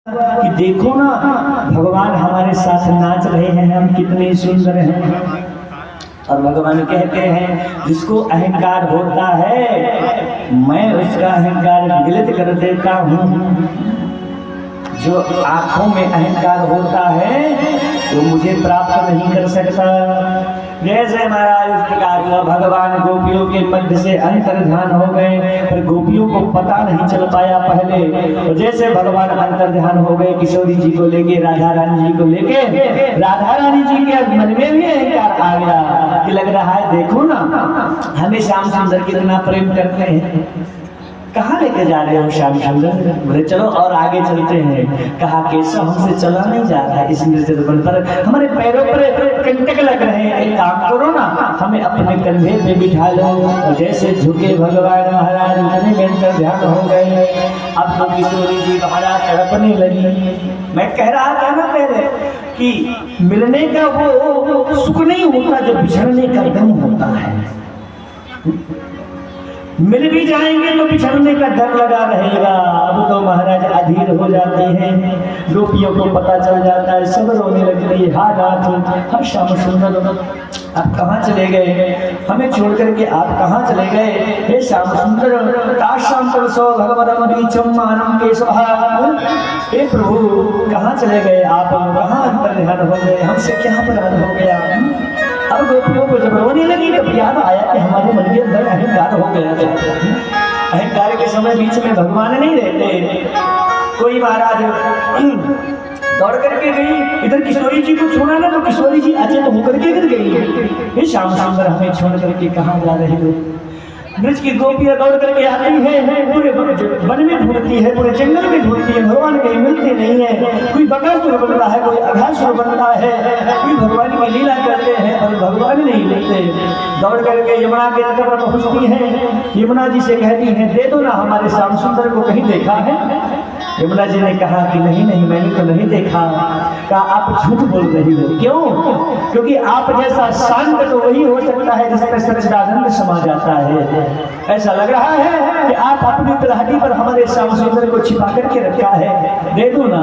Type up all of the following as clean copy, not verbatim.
कि देखो ना भगवान हमारे साथ नाच रहे हैं, हम कितने सुंदर हैं। और भगवान कहते हैं जिसको अहंकार होता है मैं उसका अहंकार विगलित कर देता हूँ। जो आंखों में अहंकार होता है वो मुझे प्राप्त नहीं कर सकता। जैसे महाराज इस प्रकार भगवान गोपियों के मध्य से अंतर्ध्यान हो गए, पर गोपियों को पता नहीं चल पाया पहले। तो जैसे भगवान अंतर्ध्यान हो गए किशोरी जी को लेके, राधा रानी जी को लेके, राधा रानी जी के मन में भी अहंकार आ गया कि लग रहा है देखो ना हमें श्याम सुंदर कितना प्रेम करते हैं। कहाँ लेके जा रहे हो श्याम सुंदर? बोले चलो और आगे चलते हैं। कहा केशव हमसे चला नहीं जा रहा है इस नृत्य पर, हमारे पैरों पर कंटक लग रहे हैं। एक काम करो ना हमें अपने कंधे पे बिठा लो। और जैसे झुके भगवान महाराज मन ध्यान हो गए। अब तो किशोरी जी महाराज तड़पने लगी। मैं कह रहा था ना पहले कि मिलने का वो सुख नहीं होता जो बिछड़ने का गम होता है। मिल भी जाएंगे तो बिछड़ने का डर लगा रहेगा। अब तो महाराज अधीर हो जाते हैं, गोपियों को पता चल जाता है, सब रोने लगती है। हा नाथ, हा श्याम सुंदर, आप कहाँ चले गए? हमें छोड़ करके आप कहाँ चले गए? हे श्याम सुंदर, काशांतर सो भगवरमरीचम मानम केशव। हे प्रभु कहाँ चले गए आप? कहाँ अंतर्ध्यान हो गए? हमसे क्या अपराध हो गया? अब गोपियों को जब रोने लगी तब याद आया कि हमारे मन के अंदर अहंकार हो गया था। अहंकार के समय बीच में भगवान नहीं रहते। कोई महाराज दौड़ करके गई, इधर किशोरी जी को छोड़ा ना तो किशोरी जी अचेत होकर के गिर गई। हे श्याम सुंदर हमें छोड़ करके कहाँ जा रहे हो? ब्रज की गोपियां दौड़ करके आती है, पूरे वन में ढूंढती है, पूरे जंगल में ढूंढती है, भगवान कहीं मिलते नहीं है। कोई बकासुर बनता है, कोई अघासुर बनता है, कोई भगवान की लीला करते हैं और भगवान नहीं मिलते। दौड़ करके यमुना के तट पर पहुंचती है। यमुना जी से कहती है दे दो ना हमारे श्याम सुंदर को कहीं देखा है? यमुना जी ने कहा कि नहीं नहीं मैंने तो नहीं देखा। कहा आप झूठ बोल रही हो। क्यों? क्योंकि आप जैसा शांत तो वही हो सकता है जिसमें सच्चिदानंद समा जाता है। ऐसा लग रहा है कि आप अपनी तलहटी पर हमारे श्याम सुंदर को छिपा करके रखा है, दे दो ना।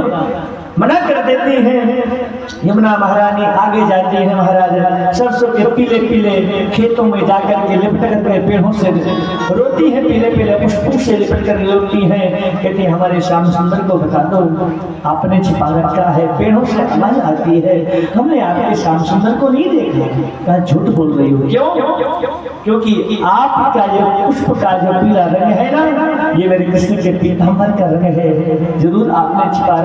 मना कर देती हैं। यमुना महारानी आगे जाती है। महाराज सरसों के पीले पीले खेतों में जाकर के लिपट करके पेड़ों से रोती है, पीले पीले पुष्पों से लिपट कर रोती है। कहती है हमारे श्याम सुंदर को बता दो, आपने छिपा रखा है। पेड़ों से आवाज आती है हमने आपके श्याम सुंदर को नहीं देखा। कहा झूठ बोल रही हो। क्यों? क्योंकि आपका जो पुष्प का जो पीला रंग है ना, ये मेरे कृष्ण के पीतांबर का रंग है। जरूर आपने छिपा